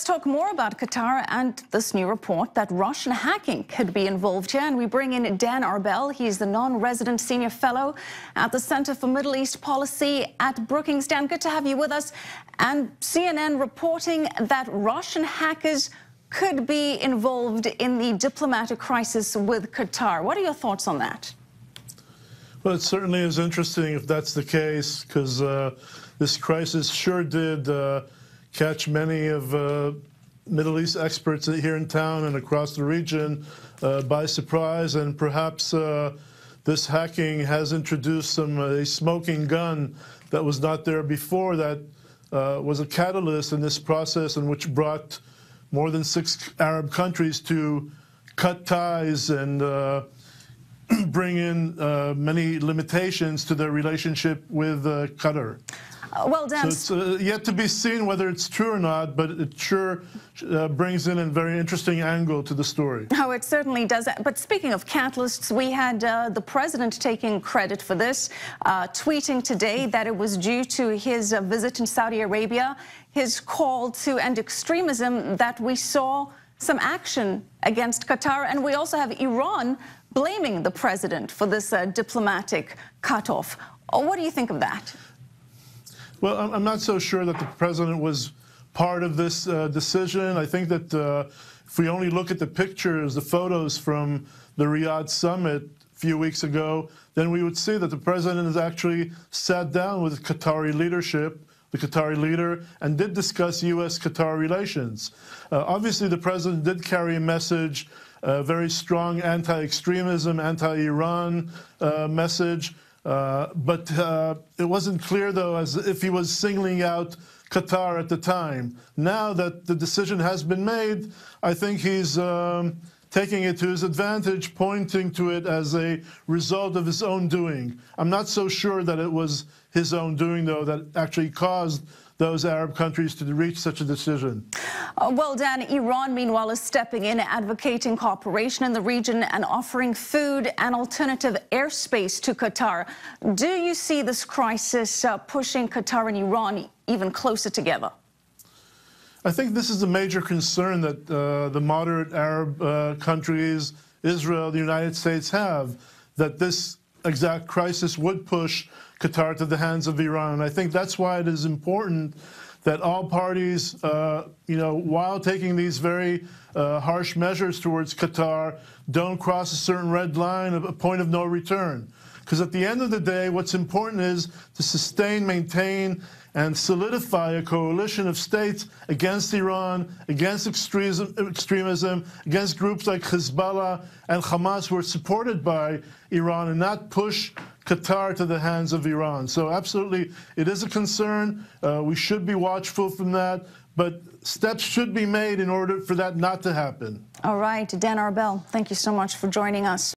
talk more about Qatar and this new report that Russian hacking could be involved here. And we bring in Dan Arbell. He's the non-resident senior fellow at the Center for Middle East Policy at Brookings. Dan, good to have you with us. And CNN reporting that Russian hackers could be involved in the diplomatic crisis with Qatar. What are your thoughts on that? Well, it certainly is interesting if that's the case, because this crisis sure did catch many of Middle East experts here in town and across the region by surprise, and perhaps this hacking has introduced a smoking gun that was not there before, that was a catalyst in this process, and which brought more than 6 Arab countries to cut ties and bring in many limitations to their relationship with Qatar. Well, Dan, so it's yet to be seen whether it's true or not, but it sure brings in a very interesting angle to the story. Oh, it certainly does. But speaking of catalysts, we had the president taking credit for this, tweeting today that it was due to his visit in Saudi Arabia, his call to end extremism, that we saw some action against Qatar. And we also have Iran blaming the president for this diplomatic cutoff. What do you think of that? Well, I'm not so sure that the president was part of this decision. I think that if we only look at the pictures, the photos from the Riyadh summit a few weeks ago, then we would see that the president has actually sat down with the Qatari leadership, the Qatari leader, and did discuss U.S.-Qatar relations. Obviously, the president did carry a message, a very strong anti-extremism, anti-Iran message. But it wasn't clear, though, as if he was singling out Qatar at the time. Now that the decision has been made, I think he's taking it to his advantage, pointing to it as a result of his own doing. I'm not so sure that it was his own doing, though, that actually caused those Arab countries to reach such a decision. Well, Dan, Iran, meanwhile, is stepping in, advocating cooperation in the region and offering food and alternative airspace to Qatar. Do you see this crisis pushing Qatar and Iran even closer together? I think this is a major concern that the moderate Arab countries, Israel, the United States have, that this exact crisis would push Qatar to the hands of Iran. And I think that's why it is important that all parties, while taking these very harsh measures towards Qatar, don't cross a certain red line, a point of no return. Because at the end of the day, what's important is to sustain, maintain, and solidify a coalition of states against Iran, against extremism, against groups like Hezbollah and Hamas, who are supported by Iran, and not push Qatar to the hands of Iran. So absolutely, it is a concern. We should be watchful from that, but steps should be made in order for that not to happen. All right, Dan Arbell, thank you so much for joining us.